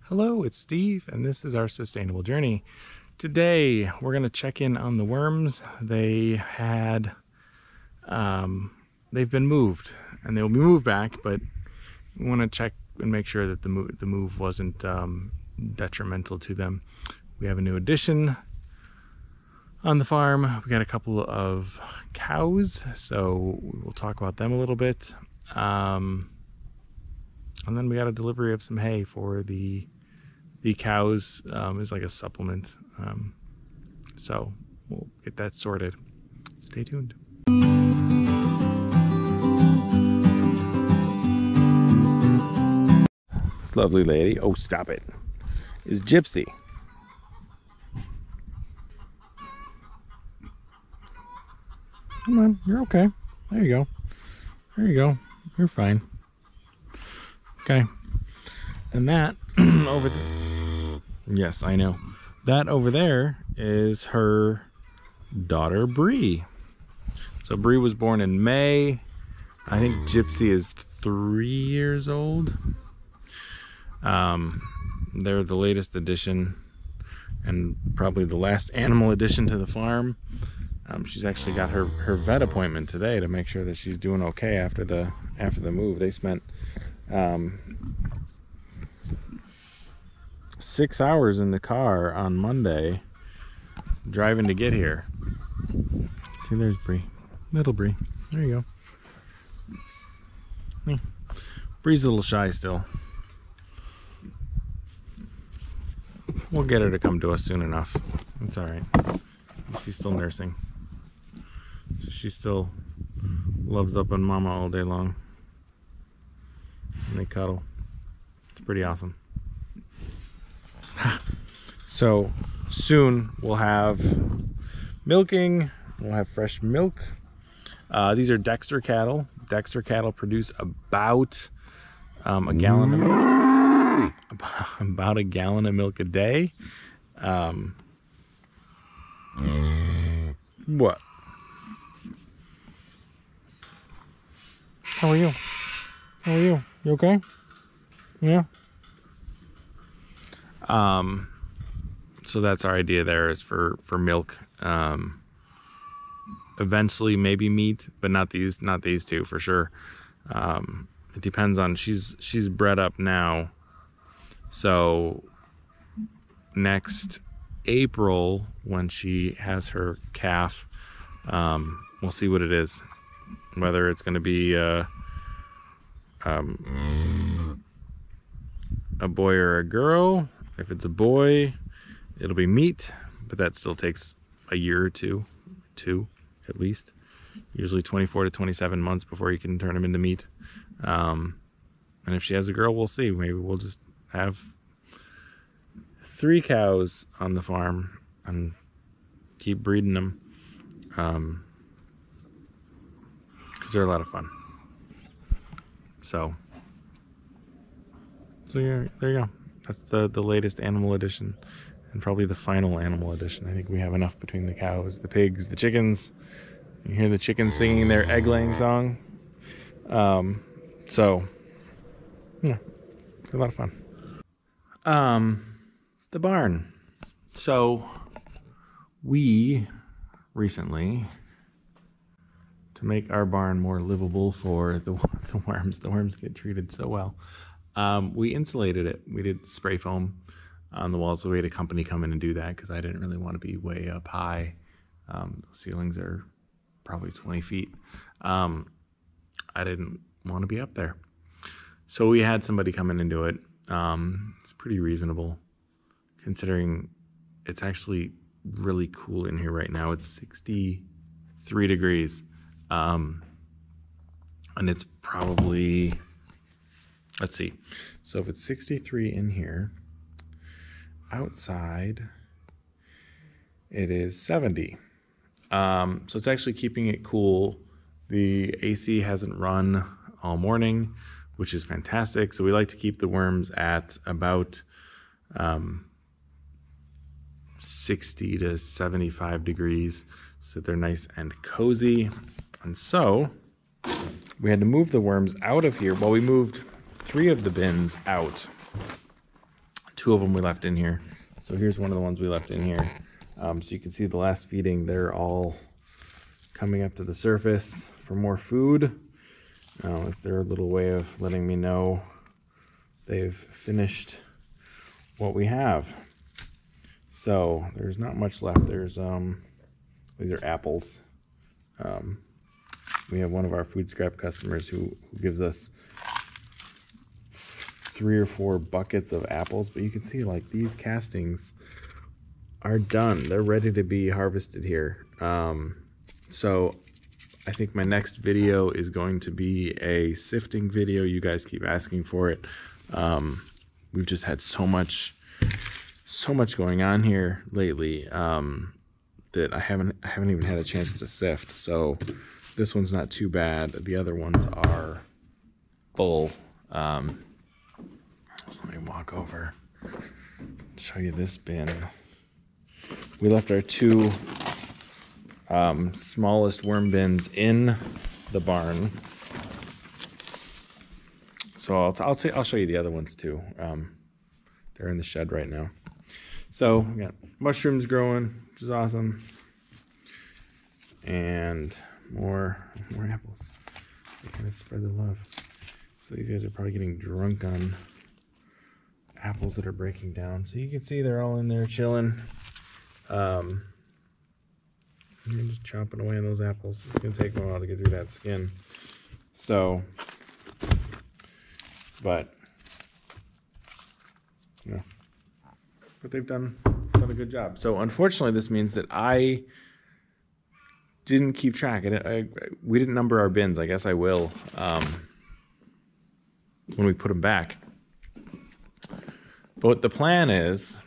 Hello, it's Steve, and this is our sustainable journey. Today, we're going to check in on the worms. They've been moved, and they will be moved back, but we want to check and make sure that the move wasn't detrimental to them. We have a new addition on the farm. We got a couple of cows, so we'll talk about them a little bit. And then we got a delivery of some hay for the cows. It's like a supplement. So we'll get that sorted. Stay tuned. Lovely lady. Oh, stop it. Is Gypsy. Come on, you're okay. There you go. There you go. You're fine. Okay. And that over there. Yes, I know. That over there is her daughter, Bree. So Bree was born in May. I think Gypsy is 3 years old. They're the latest addition and probably the last animal addition to the farm. She's actually got her vet appointment today to make sure that she's doing okay after the move. They spent 6 hours in the car on Monday driving to get here. See, there's Bree. Little Bree. There you go. Bree's a little shy still. We'll get her to come to us soon enough. It's alright. She's still nursing. So she still loves up on mama all day long. And they cuddle. It's pretty awesome. So soon we'll have milking. We'll have fresh milk. These are Dexter cattle. Dexter cattle produce about a gallon of milk. About a gallon of milk a day. What? How are you? How are you? You okay? Yeah. So that's our idea there, is for milk. Eventually maybe meat, but not these two for sure. It depends on, she's bred up now. So next April, when she has her calf, we'll see what it is. Whether it's going to be a boy or a girl. If it's a boy, it'll be meat, but that still takes a year or two at least. Usually 24 to 27 months before you can turn them into meat. And if she has a girl, we'll see. Maybe we'll just have 3 cows on the farm and keep breeding them. Because they're a lot of fun. So yeah, there you go. That's the latest animal addition, and probably the final animal addition. I think we have enough between the cows, the pigs, the chickens. You hear the chickens singing their egg-laying song. So yeah, it's a lot of fun. The barn. So we recently, to make our barn more livable for the worms get treated so well, we insulated it. We did spray foam on the walls, so we had a company come in and do that because I didn't really want to be way up high. The ceilings are probably 20 feet. I didn't want to be up there. So we had somebody come in and do it. It's pretty reasonable considering it's actually really cool in here right now. It's 63 degrees. And it's probably, let's see. So if it's 63 in here, outside it is 70. So it's actually keeping it cool. The AC hasn't run all morning, which is fantastic. So we like to keep the worms at about 60 to 75 degrees so they're nice and cozy. And so we had to move the worms out of here. Well, we moved 3 of the bins out 2 of them we left in here. So here's one of the ones we left in here. So you can see the last feeding, they're all coming up to the surface for more food. It's their little way of letting me know they've finished what we have. So there's not much left. There's these are apples. We have one of our food scrap customers who gives us 3 or 4 buckets of apples, but you can see like these castings are done. They're ready to be harvested here. So I think my next video is going to be a sifting video. You guys keep asking for it. We've just had so much going on here lately that I haven't even had a chance to sift. So this one's not too bad. The other ones are full. So let me walk over and show you this bin. We left our 2 smallest worm bins in the barn. So I'll show you the other ones too. They're in the shed right now. So we got mushrooms growing, which is awesome, and more apples. They kind of spread the love. So these guys are probably getting drunk on apples that are breaking down. So you can see they're all in there chilling. And just chomping away on those apples. It's gonna take a while to get through that skin. So, but they've done a good job. So unfortunately, this means that I didn't keep track. We didn't number our bins. I guess I will when we put them back. But what the plan is,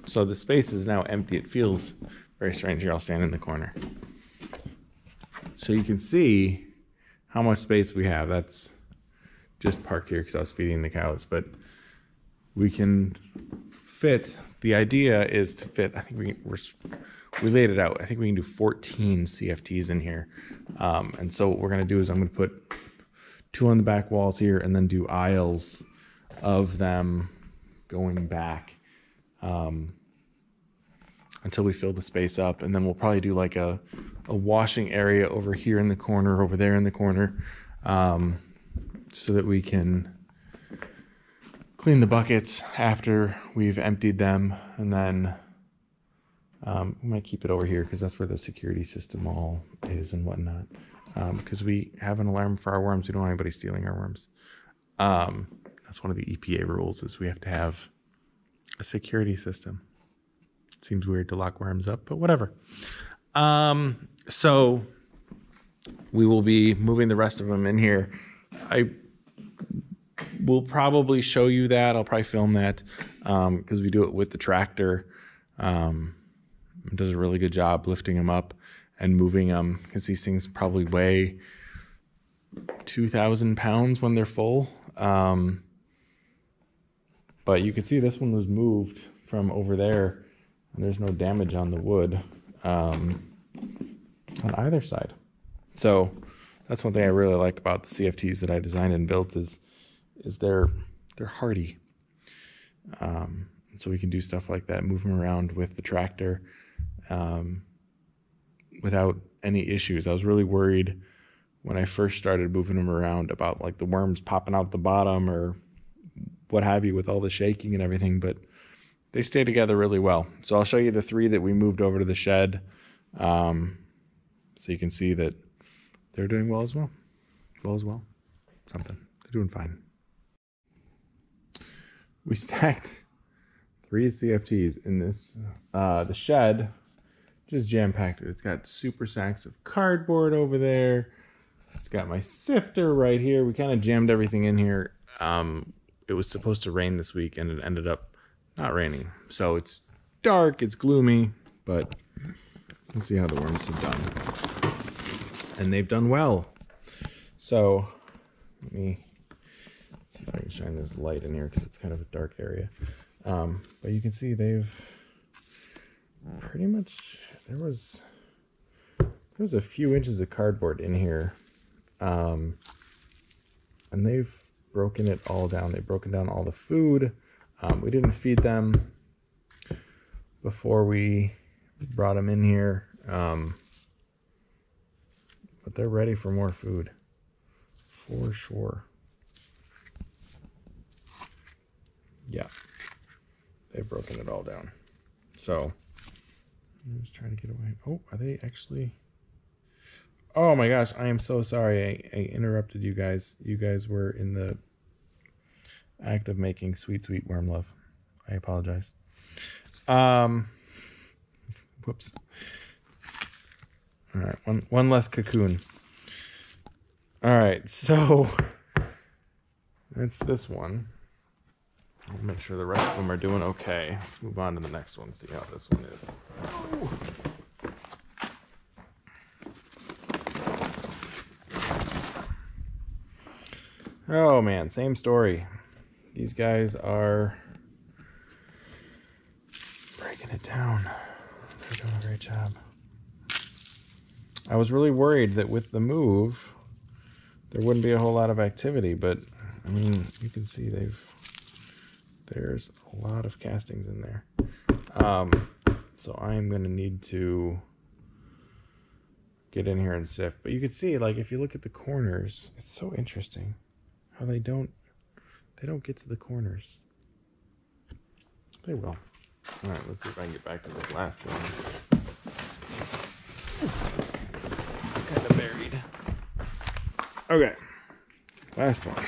so the space is now empty. It feels very strange here. I'll stand in the corner. So you can see how much space we have. That's just parked here because I was feeding the cows. But we can fit, the idea is to fit, I think we laid it out. I think we can do 14 CFTs in here. And so what we're going to do is I'm going to put 2 on the back walls here and then do aisles of them going back until we fill the space up. And then we'll probably do like a washing area over here in the corner, over there in the corner, so that we can clean the buckets after we've emptied them. And then we might keep it over here because that's where the security system all is and whatnot. Because we have an alarm for our worms. We don't want anybody stealing our worms. That's one of the EPA rules, is we have to have a security system. It seems weird to lock worms up, but whatever. So we will be moving the rest of them in here. I will probably show you that. I'll probably film that because we do it with the tractor. It does a really good job lifting them up and moving them, because these things probably weigh 2,000 pounds when they're full. But you can see this one was moved from over there, and there's no damage on the wood on either side. So that's one thing I really like about the CFTs that I designed and built is they're hardy. So we can do stuff like that, move them around with the tractor without any issues. I was really worried when I first started moving them around about like the worms popping out the bottom or what have you with all the shaking and everything, but they stay together really well. So I'll show you the 3 that we moved over to the shed, so you can see that they're doing well as well. Something. They're doing fine. We stacked 3 CFTs in this, the shed, just jam-packed. It's got super sacks of cardboard over there. It's got my sifter right here. We kind of jammed everything in here. It was supposed to rain this week, and it ended up not raining. So it's dark, it's gloomy, but we'll see how the worms have done. And they've done well. So let me see if I can shine this light in here because it's kind of a dark area. But you can see they've pretty much, there was a few inches of cardboard in here. And they've broken it all down. They've broken down all the food. We didn't feed them before we brought them in here, but they're ready for more food, for sure. Yeah, they've broken it all down. So I'm just trying to get away. Oh, are they actually? Oh my gosh, I am so sorry. I interrupted you guys. You guys were in the act of making sweet, sweet worm love. I apologize. Whoops. All right, one less cocoon. All right, so that's this one. I'll make sure the rest of them are doing okay. Let's move on to the next one, see how this one is. Oh man, same story. These guys are breaking it down. They're doing a great job. I was really worried that with the move, there wouldn't be a whole lot of activity, but I mean, you can see there's a lot of castings in there. So I'm going to need to get in here and sift. But you can see, like, if you look at the corners, it's so interesting how they don't get to the corners. They will. All right, let's see if I can get back to this last one. Kind of buried. Okay, last one.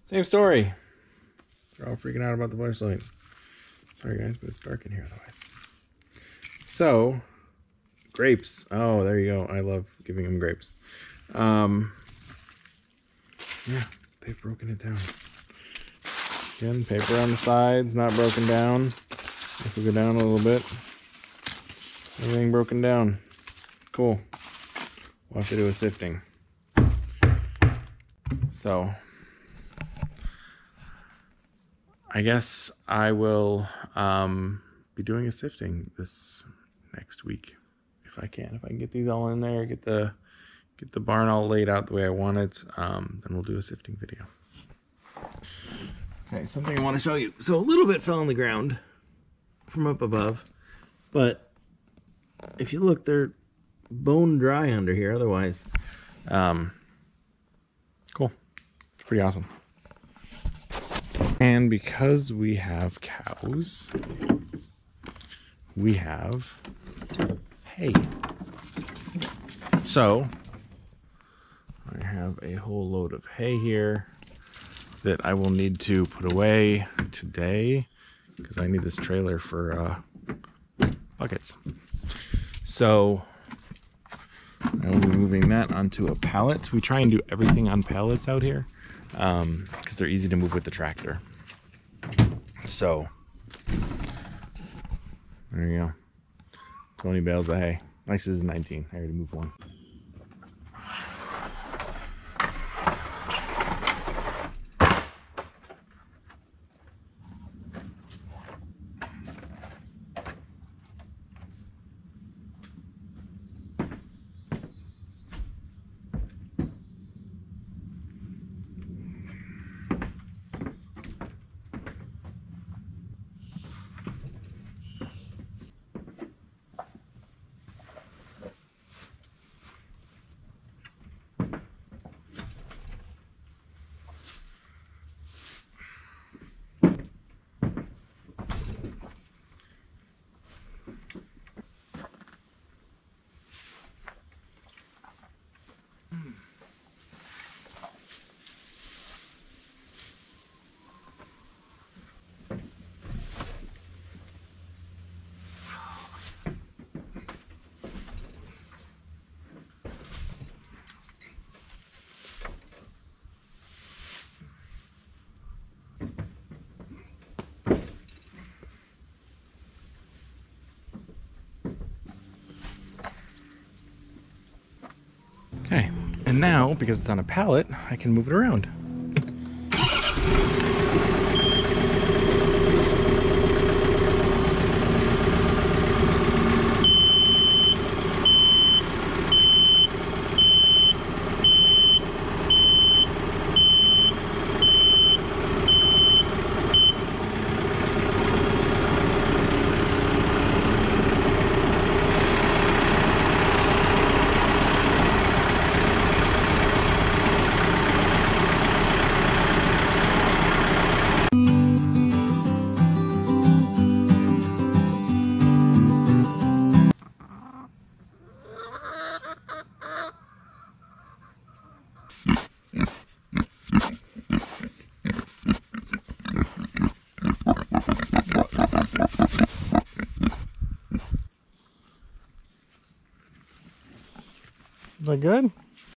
Same story. They're all freaking out about the flashlight. Sorry guys, but it's dark in here otherwise. So, grapes. Oh, there you go. I love giving them grapes. Yeah, they've broken it down. Again, paper on the sides, not broken down. If we go down a little bit, everything broken down. Cool. We'll have to do a sifting. So, I guess I will be doing a sifting this next week if I can. If I can get these all in there, get the barn all laid out the way I want it, then we'll do a sifting video. Okay, something I want to show you. So a little bit fell on the ground from up above, but if you look, they're bone dry under here otherwise. Cool. It's pretty awesome. And because we have cows, we have hay. So I have a whole load of hay here that I will need to put away today because I need this trailer for buckets. So I will be moving that onto a pallet. We try and do everything on pallets out here because they're easy to move with the tractor. So there you go. 20 bales of hay. Actually, this is 19. I already moved one. Okay, and now, because it's on a pallet, I can move it around. Look good?